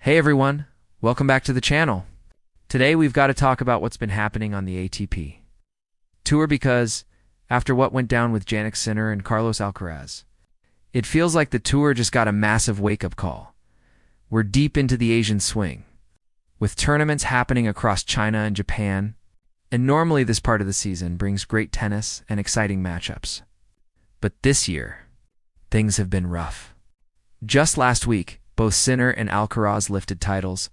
Hey everyone, welcome back to the channel. Today we've got to talk about what's been happening on the ATP Tour because, after what went down with Jannik Sinner and Carlos Alcaraz, it feels like the tour just got a massive wake-up call. We're deep into the Asian swing, with tournaments happening across China and Japan, and normally this part of the season brings great tennis and exciting matchups. But this year, things have been rough. Just last week, both Sinner and Alcaraz lifted titles,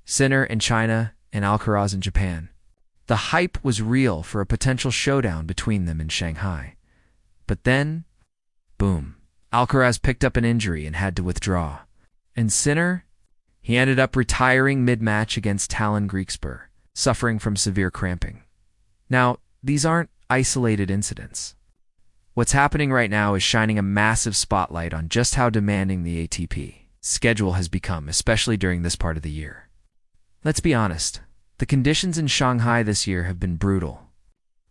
Sinner in China and Alcaraz in Japan. The hype was real for a potential showdown between them in Shanghai. But then, boom, Alcaraz picked up an injury and had to withdraw. And Sinner, he ended up retiring mid-match against Talon Griekspoor, suffering from severe cramping. Now, these aren't isolated incidents. What's happening right now is shining a massive spotlight on just how demanding the ATP schedule has become, especially during this part of the year. Let's be honest, the conditions in Shanghai this year have been brutal.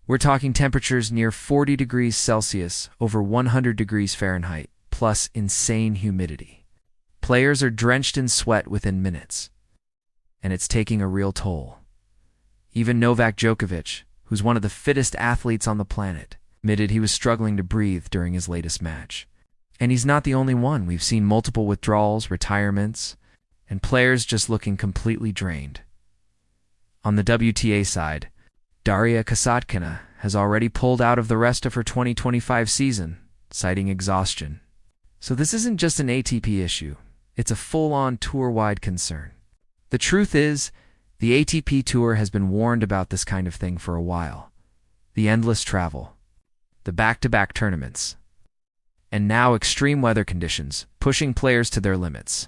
We're talking temperatures near 40 degrees Celsius over 100 degrees Fahrenheit, plus insane humidity. Players are drenched in sweat within minutes, and it's taking a real toll. Even Novak Djokovic, who's one of the fittest athletes on the planet, admitted he was struggling to breathe during his latest match. And he's not the only one. We've seen multiple withdrawals, retirements, and players just looking completely drained. On the WTA side, Daria Kasatkina has already pulled out of the rest of her 2025 season, citing exhaustion. So this isn't just an ATP issue. It's a full-on tour-wide concern. The truth is, the ATP Tour has been warned about this kind of thing for a while. The endless travel, the back-to-back tournaments, and now extreme weather conditions, pushing players to their limits.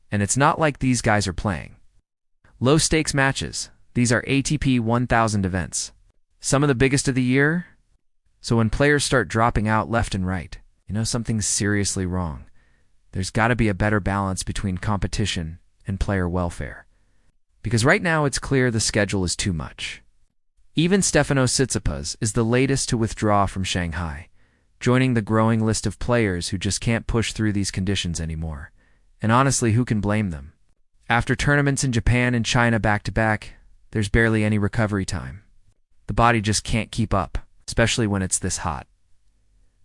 And it's not like these guys are playing low-stakes matches. These are ATP 1000 events, some of the biggest of the year. So when players start dropping out left and right, something's seriously wrong. There's got to be a better balance between competition and player welfare. Because right now it's clear the schedule is too much. Even Stefanos Tsitsipas is the latest to withdraw from Shanghai, joining the growing list of players who just can't push through these conditions anymore. And honestly, who can blame them? After tournaments in Japan and China back-to-back, there's barely any recovery time. The body just can't keep up, especially when it's this hot.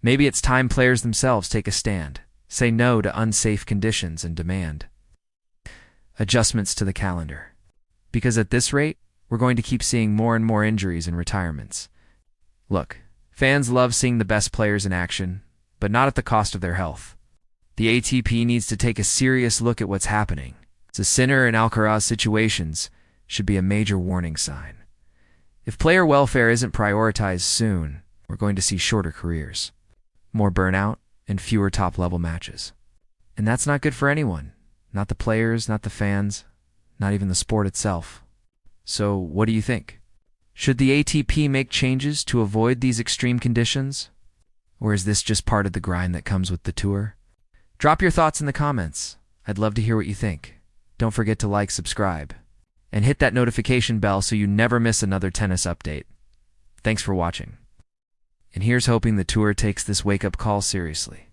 Maybe it's time players themselves take a stand, say no to unsafe conditions and demand adjustments to the calendar. Because at this rate, we're going to keep seeing more and more injuries and retirements. Look, fans love seeing the best players in action, but not at the cost of their health. The ATP needs to take a serious look at what's happening. The Sinner and Alcaraz situations should be a major warning sign. If player welfare isn't prioritized soon, we're going to see shorter careers, more burnout, and fewer top-level matches. And that's not good for anyone. Not the players, not the fans, not even the sport itself. So, what do you think? Should the ATP make changes to avoid these extreme conditions? Or is this just part of the grind that comes with the tour? Drop your thoughts in the comments. I'd love to hear what you think. Don't forget to like, subscribe, and hit that notification bell so you never miss another tennis update. Thanks for watching. And here's hoping the tour takes this wake-up call seriously.